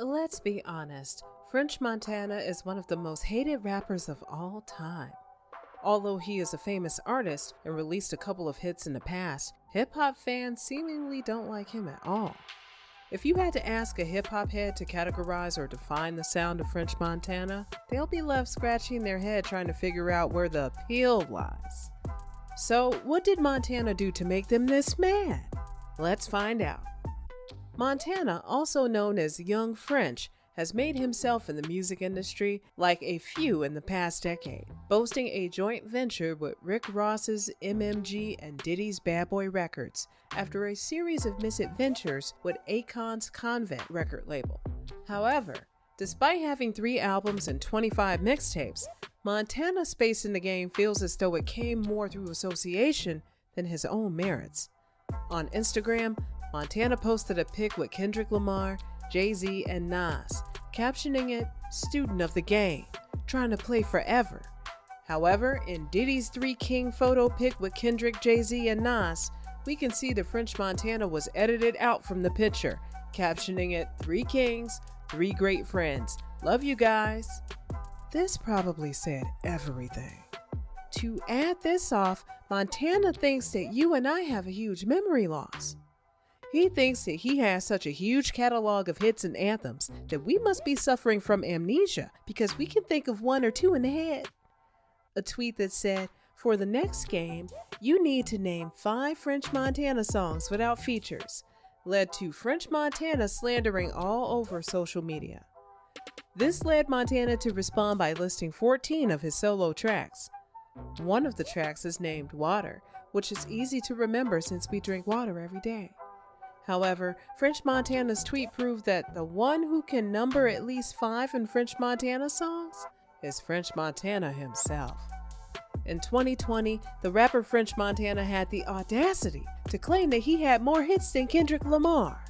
Let's be honest, French Montana is one of the most hated rappers of all time. Although he is a famous artist and released a couple of hits in the past, hip hop fans seemingly don't like him at all. If you had to ask a hip hop head to categorize or define the sound of French Montana, they'll be left scratching their head trying to figure out where the appeal lies. So, what did Montana do to make them this mad? Let's find out. Montana, also known as Young French, has made himself in the music industry like a few in the past decade, boasting a joint venture with Rick Ross's MMG and Diddy's Bad Boy Records after a series of misadventures with Akon's Convent record label. However, despite having 3 albums and 25 mixtapes, Montana's space in the game feels as though it came more through association than his own merits. On Instagram, Montana posted a pic with Kendrick Lamar, Jay-Z, and Nas, captioning it, "Student of the game, trying to play forever." However, in Diddy's 3 King photo pic with Kendrick, Jay-Z, and Nas, we can see the French Montana was edited out from the picture, captioning it, "3 Kings, 3 great friends. Love you guys." This probably said everything. To add this off, Montana thinks that you and I have a huge memory loss. He thinks that he has such a huge catalog of hits and anthems that we must be suffering from amnesia because we can think of 1 or 2 in the head. A tweet that said, "For the next game, you need to name 5 French Montana songs without features," led to French Montana slandering all over social media. This led Montana to respond by listing 14 of his solo tracks. One of the tracks is named Water, which is easy to remember since we drink water every day. However, French Montana's tweet proved that the one who can number at least 5 in French Montana songs is French Montana himself. In 2020, the rapper French Montana had the audacity to claim that he had more hits than Kendrick Lamar.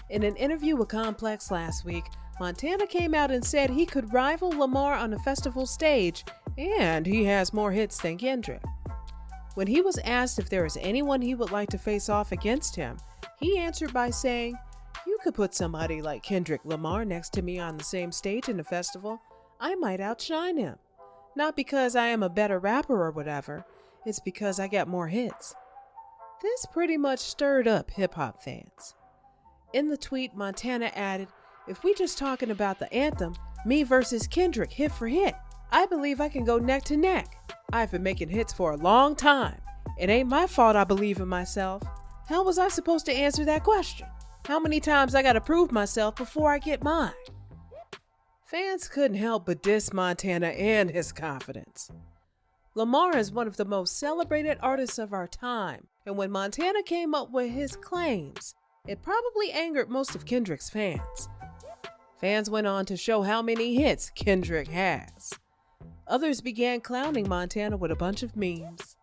In an interview with Complex last week, Montana came out and said he could rival Lamar on a festival stage, and he has more hits than Kendrick. When he was asked if there is anyone he would like to face off against him, he answered by saying, "You could put somebody like Kendrick Lamar next to me on the same stage in a festival. I might outshine him. Not because I am a better rapper or whatever, it's because I got more hits." This pretty much stirred up hip-hop fans. In the tweet, Montana added, "If we just talking about the anthem, me versus Kendrick hit for hit, I believe I can go neck to neck. I've been making hits for a long time. It ain't my fault I believe in myself. How was I supposed to answer that question? How many times I gotta prove myself before I get mine?" Fans couldn't help but diss Montana and his confidence. Lamar is one of the most celebrated artists of our time, and when Montana came up with his claims, it probably angered most of Kendrick's fans. Fans went on to show how many hits Kendrick has. Others began clowning Montana with a bunch of memes.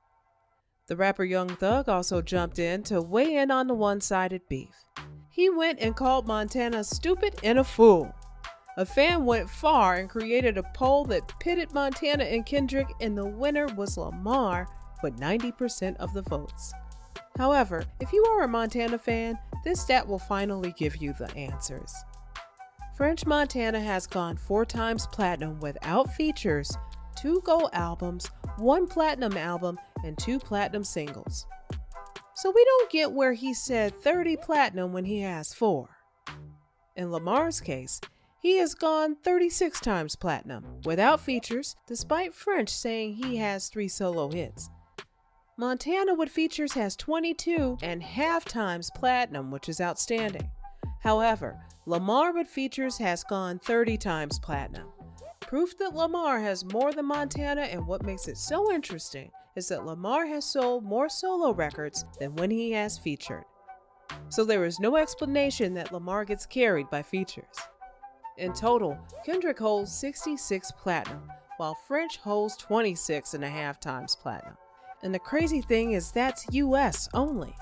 The rapper Young Thug also jumped in to weigh in on the one-sided beef. He went and called Montana stupid and a fool. A fan went far and created a poll that pitted Montana and Kendrick, and the winner was Lamar with 90% of the votes. However, if you are a Montana fan, this stat will finally give you the answers. French Montana has gone 4 times platinum without features, 2 gold albums, 1 platinum album, and 2 platinum singles. So we don't get where he said 30 platinum when he has 4. In Lamar's case, he has gone 36 times platinum without features, despite French saying he has 3 solo hits. Montana with features has 22 and half times platinum, which is outstanding. However, Lamar with features has gone 30 times platinum. Proof that Lamar has more than Montana, and what makes it so interesting is that Lamar has sold more solo records than when he has featured. So there is no explanation that Lamar gets carried by features. In total, Kendrick holds 66 platinum, while French holds 26.5 times platinum. And the crazy thing is that's US only.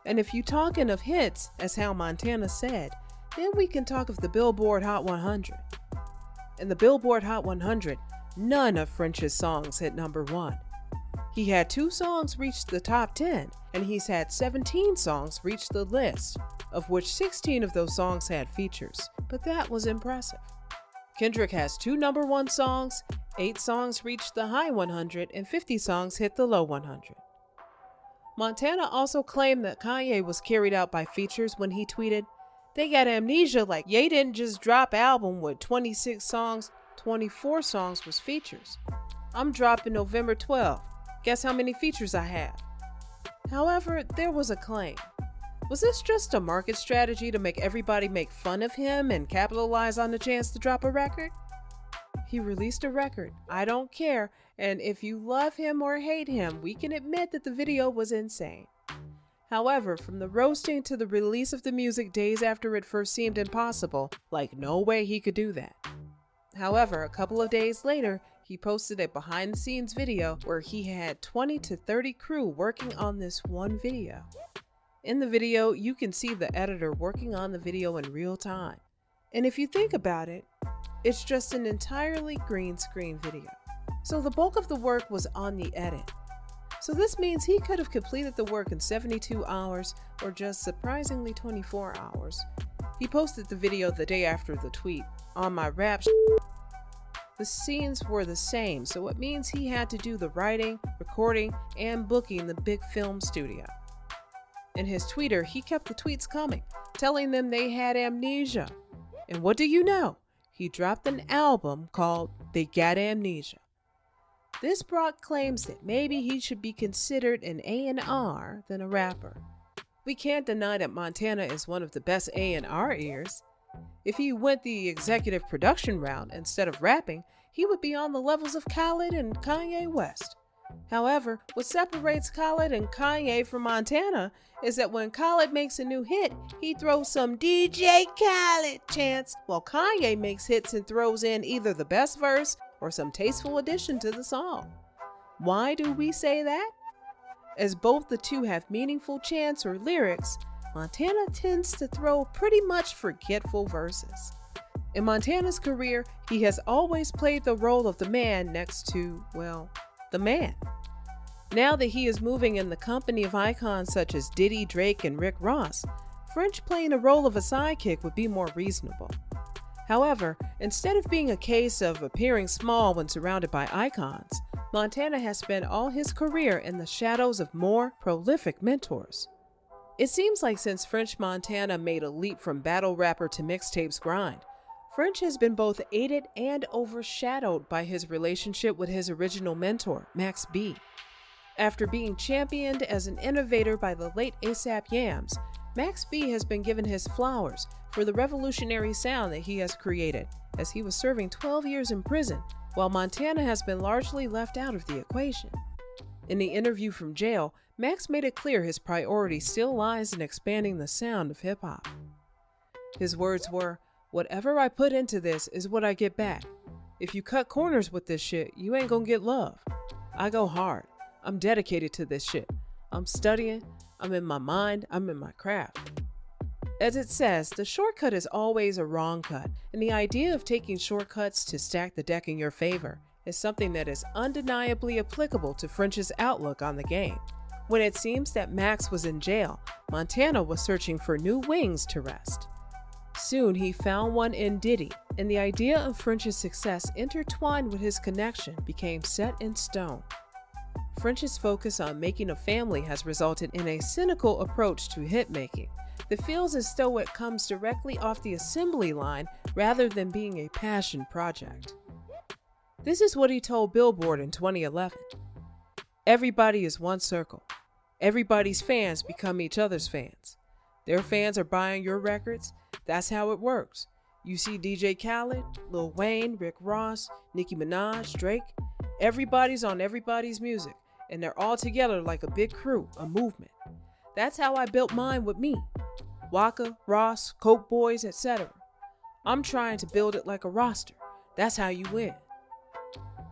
And if you talking of hits, as how Montana said, then we can talk of the Billboard Hot 100. In the Billboard Hot 100, none of French's songs hit number 1. He had 2 songs reach the top 10, and he's had 17 songs reach the list, of which 16 of those songs had features. but that was impressive. Kendrick has 2 #1 songs, 8 songs reached the high 100, and 50 songs hit the low 100. Montana also claimed that Kanye was carried out by features when he tweeted, "They got amnesia like Ye didn't just drop album with 26 songs, 24 songs was features. I'm dropping November 12th. Guess how many features I have?" However, there was a claim. Was this just a market strategy to make everybody make fun of him and capitalize on the chance to drop a record? He released a record, I Don't Care, and if you love him or hate him, we can admit that the video was insane. However, from the roasting to the release of the music days after it first seemed impossible, like no way he could do that. However, a couple of days later, he posted a behind-the-scenes video where he had 20 to 30 crew working on this one video. In the video, you can see the editor working on the video in real time. And if you think about it, it's just an entirely green screen video. So the bulk of the work was on the edit. So this means he could have completed the work in 72 hours or just surprisingly 24 hours. He posted the video the day after the tweet. On my rap the scenes were the same, so it means he had to do the writing, recording, and booking the big film studio. In his tweeter, he kept the tweets coming, telling them they had amnesia. And what do you know? He dropped an album called They Got Amnesia. This brought claims that maybe he should be considered an A&R than a rapper. We can't deny that Montana is one of the best A&R ears. If he went the executive production route instead of rapping, he would be on the levels of Khaled and Kanye West. However, what separates Khaled and Kanye from Montana is that when Khaled makes a new hit, he throws some DJ Khaled chants, while Kanye makes hits and throws in either the best verse or some tasteful addition to the song. Why do we say that? As both the two have meaningful chants or lyrics, Montana tends to throw pretty much forgetful verses. In Montana's career, he has always played the role of the man next to, well, the man. Now that he is moving in the company of icons such as Diddy, Drake, and Rick Ross, French playing the role of a sidekick would be more reasonable. However, instead of being a case of appearing small when surrounded by icons, Montana has spent all his career in the shadows of more prolific mentors. It seems like since French Montana made a leap from battle rapper to mixtapes grind, French has been both aided and overshadowed by his relationship with his original mentor, Max B. After being championed as an innovator by the late A$AP Yams, Max B has been given his flowers for the revolutionary sound that he has created, as he was serving 12 years in prison, while Montana has been largely left out of the equation. In the interview from jail, Max made it clear his priority still lies in expanding the sound of hip-hop. His words were, "Whatever I put into this is what I get back. If you cut corners with this shit, you ain't gonna get love. I go hard. I'm dedicated to this shit. I'm studying, I'm in my mind, I'm in my craft." As it says, the shortcut is always a wrong cut, and the idea of taking shortcuts to stack the deck in your favor is something that is undeniably applicable to French's outlook on the game. When it seems that Max was in jail, Montana was searching for new wings to rest. Soon he found one in Diddy, and the idea of French's success intertwined with his connection became set in stone. French's focus on making a family has resulted in a cynical approach to hit-making that feels as though it comes directly off the assembly line rather than being a passion project. This is what he told Billboard in 2011. "Everybody is one circle. Everybody's fans become each other's fans. Their fans are buying your records. That's how it works. You see DJ Khaled, Lil Wayne, Rick Ross, Nicki Minaj, Drake. Everybody's on everybody's music, and they're all together like a big crew, a movement. That's how I built mine with me. Waka, Ross, Coke Boys, etc. I'm trying to build it like a roster. That's how you win."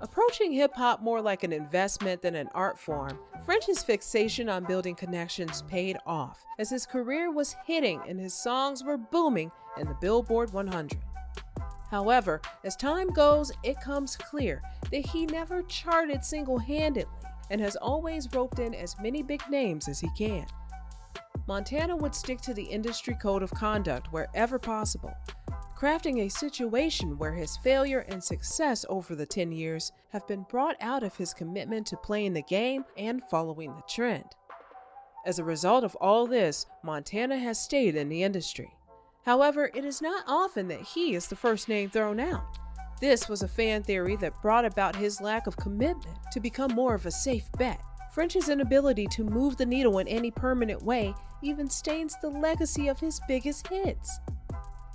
Approaching hip-hop more like an investment than an art form, French's fixation on building connections paid off, as his career was hitting and his songs were booming in the Billboard 100. However, as time goes, it comes clear that he never charted single-handedly and has always roped in as many big names as he can. Montana would stick to the industry code of conduct wherever possible, crafting a situation where his failure and success over the 10 years have been brought out of his commitment to playing the game and following the trend. As a result of all this, Montana has stayed in the industry. However, it is not often that he is the first name thrown out. This was a fan theory that brought about his lack of commitment to become more of a safe bet. French's inability to move the needle in any permanent way even stains the legacy of his biggest hits.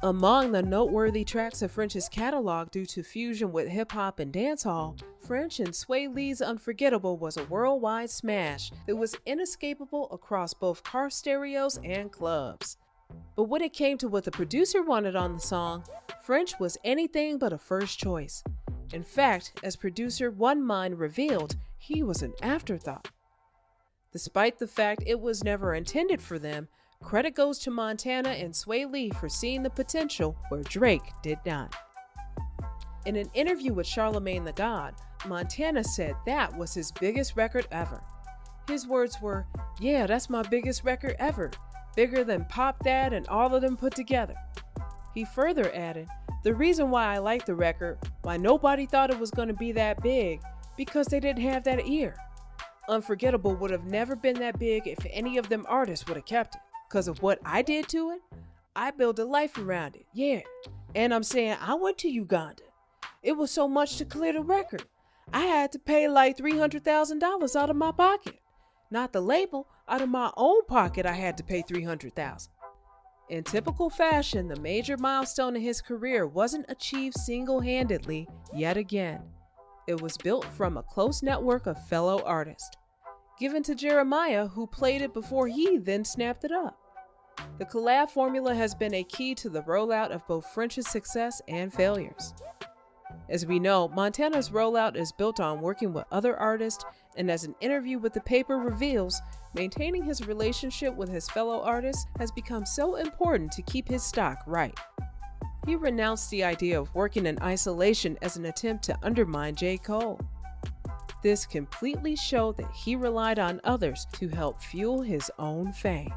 Among the noteworthy tracks of French's catalog due to fusion with hip-hop and dancehall, French and Swae Lee's Unforgettable was a worldwide smash that was inescapable across both car stereos and clubs. But when it came to what the producer wanted on the song, French was anything but a first choice. In fact, as producer One Mind revealed, he was an afterthought. Despite the fact it was never intended for them, credit goes to Montana and Swae Lee for seeing the potential where Drake did not. In an interview with Charlemagne the God, Montana said that was his biggest record ever. His words were, "Yeah, that's my biggest record ever. Bigger than Pop That and all of them put together." He further added, "The reason why I like the record, why nobody thought it was going to be that big, because they didn't have that ear. Unforgettable would have never been that big if any of them artists would have kept it. Because of what I did to it, I built a life around it, yeah. And I'm saying I went to Uganda. It was so much to clear the record. I had to pay like $300,000 out of my pocket. Not the label, out of my own pocket I had to pay $300,000. In typical fashion, the major milestone in his career wasn't achieved single-handedly yet again. It was built from a close network of fellow artists, given to Jeremiah, who played it before he then snapped it up. The collab formula has been a key to the rollout of both French's success and failures. As we know, Montana's rollout is built on working with other artists, and as an interview with the paper reveals, maintaining his relationship with his fellow artists has become so important to keep his stock right. He renounced the idea of working in isolation as an attempt to undermine J. Cole. This completely showed that he relied on others to help fuel his own fame.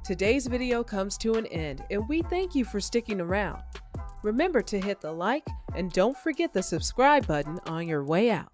Today's video comes to an end, and we thank you for sticking around. Remember to hit the like and don't forget the subscribe button on your way out.